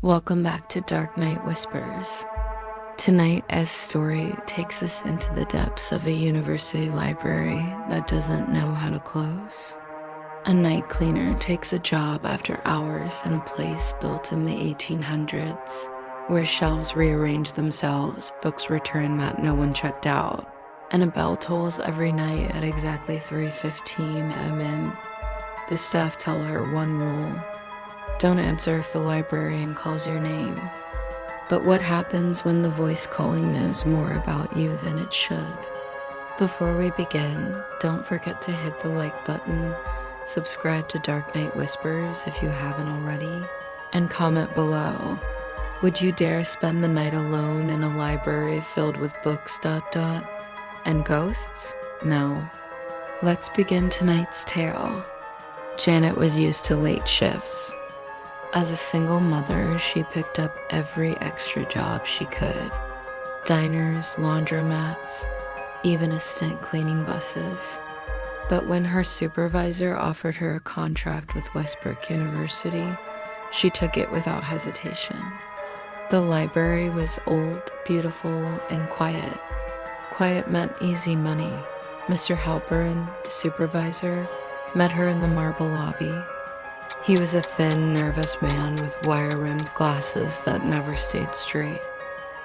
Welcome back to DarkNight Whispers. Tonight, S's story takes us into the depths of a university library that doesn't know how to close. A night cleaner takes a job after hours in a place built in the 1800s, where shelves rearrange themselves, books return that no one checked out, and a bell tolls every night at exactly 3:15 am. The staff tell her one rule: don't answer if the librarian calls your name. But what happens when the voice calling knows more about you than it should? Before we begin, don't forget to hit the like button, subscribe to DarkNight Whispers if you haven't already, and comment below. Would you dare spend the night alone in a library filled with books ... and ghosts? No. Let's begin tonight's tale. Janet was used to late shifts. As a single mother, she picked up every extra job she could. Diners, laundromats, even a stint cleaning buses. But when her supervisor offered her a contract with Westbrook University, she took it without hesitation. The library was old, beautiful, and quiet. Quiet meant easy money. Mr. Halpern, the supervisor, met her in the marble lobby. He was a thin, nervous man with wire-rimmed glasses that never stayed straight.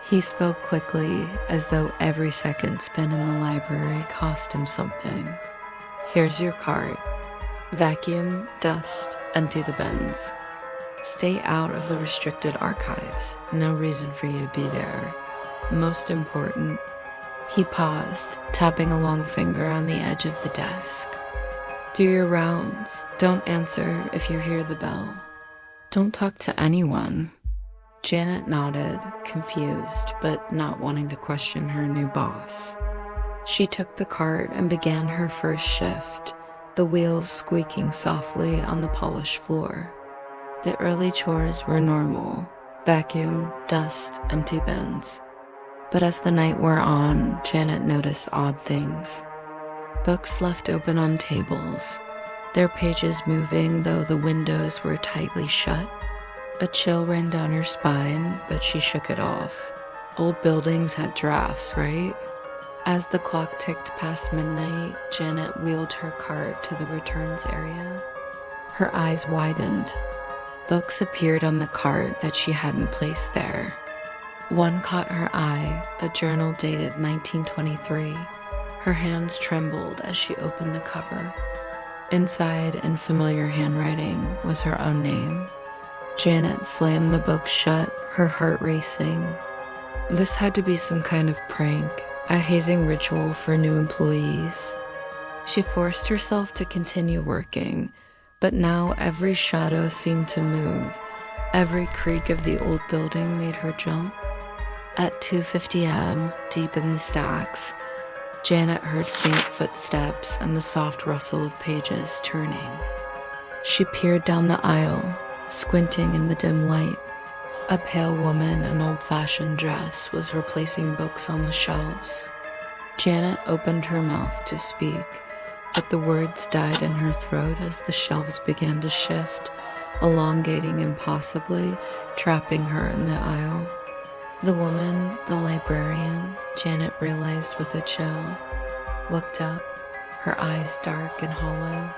He spoke quickly, as though every second spent in the library cost him something. Here's your card. Vacuum, dust, empty the bins. Stay out of the restricted archives. No reason for you to be there. Most important. He paused, tapping a long finger on the edge of the desk. Do your rounds. Don't answer if you hear the bell. Don't talk to anyone. Janet nodded, confused, but not wanting to question her new boss. She took the cart and began her first shift, the wheels squeaking softly on the polished floor. The early chores were normal: vacuum, dust, empty bins. But as the night wore on, Janet noticed odd things. Books left open on tables, their pages moving though the windows were tightly shut. A chill ran down her spine, but she shook it off. Old buildings had drafts, right? As the clock ticked past midnight, Janet wheeled her cart to the returns area. Her eyes widened. Books appeared on the cart that she hadn't placed there. One caught her eye, a journal dated 1923. Her hands trembled as she opened the cover. Inside, in familiar handwriting, was her own name. Janet slammed the book shut, her heart racing. This had to be some kind of prank, a hazing ritual for new employees. She forced herself to continue working, but now every shadow seemed to move. Every creak of the old building made her jump. At 2:50 am, deep in the stacks, Janet heard faint footsteps and the soft rustle of pages turning. She peered down the aisle, squinting in the dim light. A pale woman in old-fashioned dress was replacing books on the shelves. Janet opened her mouth to speak, but the words died in her throat as the shelves began to shift, elongating impossibly, trapping her in the aisle. The woman, the librarian, Janet realized with a chill, looked up, her eyes dark and hollow.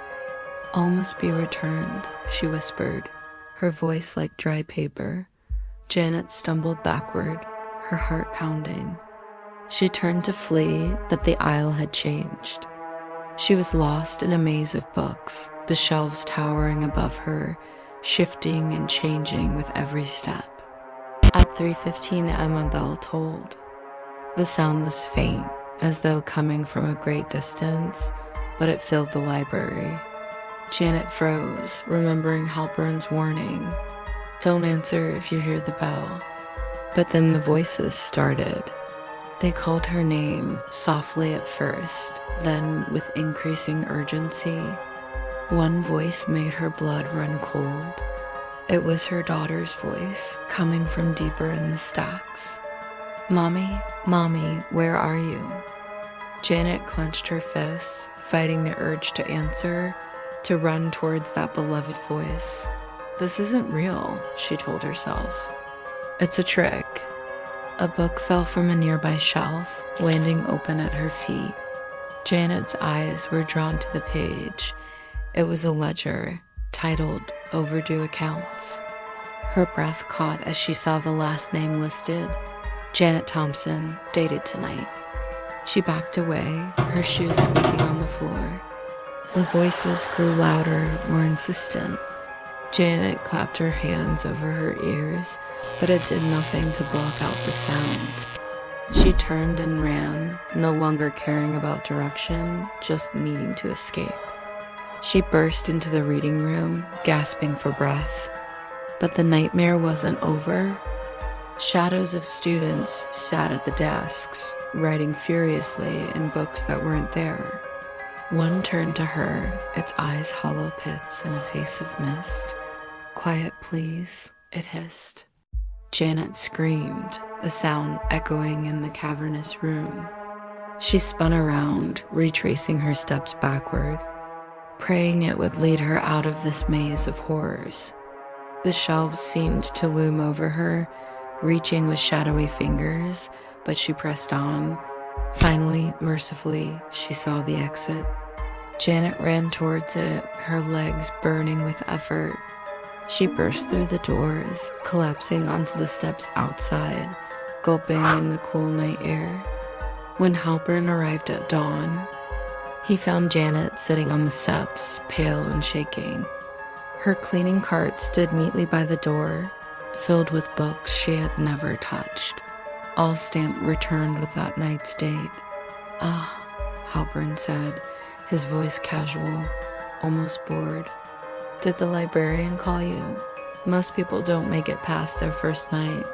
All must be returned, she whispered, her voice like dry paper. Janet stumbled backward, her heart pounding. She turned to flee, but the aisle had changed. She was lost in a maze of books, the shelves towering above her, shifting and changing with every step. At 3:15 am, a bell tolled. The sound was faint, as though coming from a great distance, but it filled the library. Janet froze, remembering Halpern's warning. Don't answer if you hear the bell. But then the voices started. They called her name, softly at first, then with increasing urgency. One voice made her blood run cold. It was her daughter's voice, coming from deeper in the stacks. Mommy, Mommy, where are you? Janet clenched her fists, fighting the urge to answer, to run towards that beloved voice. This isn't real, she told herself. It's a trick. A book fell from a nearby shelf, landing open at her feet. Janet's eyes were drawn to the page. It was a ledger, titled Overdue Accounts. Her breath caught as she saw the last name listed, Janet Thompson, dated tonight. She backed away, her shoes squeaking on the floor. The voices grew louder, more insistent. Janet clapped her hands over her ears, but it did nothing to block out the sound. She turned and ran, no longer caring about direction, just needing to escape. She burst into the reading room, gasping for breath. But the nightmare wasn't over. Shadows of students sat at the desks, writing furiously in books that weren't there. One turned to her, its eyes hollow pits and a face of mist. "Quiet, please," it hissed. Janet screamed, the sound echoing in the cavernous room. She spun around, retracing her steps backward, praying it would lead her out of this maze of horrors. The shelves seemed to loom over her, reaching with shadowy fingers, but she pressed on. Finally, mercifully, she saw the exit. Janet ran towards it, her legs burning with effort. She burst through the doors, collapsing onto the steps outside, gulping in the cool night air. When Halpern arrived at dawn, he found Janet sitting on the steps, pale and shaking. Her cleaning cart stood neatly by the door, filled with books she had never touched, all stamped returned with that night's date. "Ah," Halpern said, his voice casual, almost bored. "Did the librarian call you? Most people don't make it past their first night."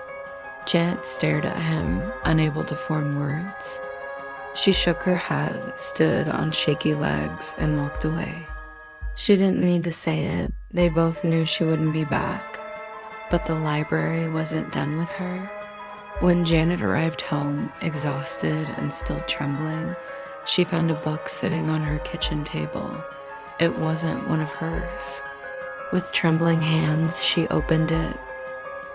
Janet stared at him, unable to form words. She shook her head, stood on shaky legs, and walked away. She didn't need to say it. They both knew she wouldn't be back. But the library wasn't done with her. When Janet arrived home, exhausted and still trembling, she found a book sitting on her kitchen table. It wasn't one of hers. With trembling hands, she opened it,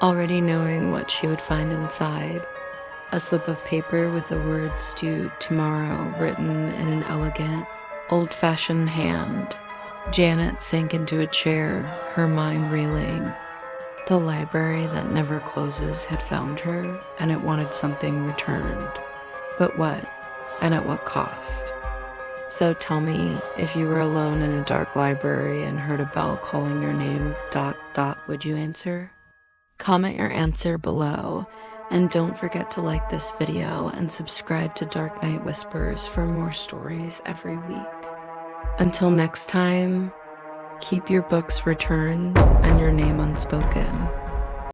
already knowing what she would find inside. A slip of paper with the words "due tomorrow" written in an elegant, old-fashioned hand. Janet sank into a chair, her mind reeling. The library that never closes had found her, and it wanted something returned. But what? And at what cost? So tell me, if you were alone in a dark library and heard a bell calling your name, ... would you answer? Comment your answer below, and don't forget to like this video and subscribe to DarkNight Whispers for more stories every week. Until next time, keep your books returned and your name unspoken.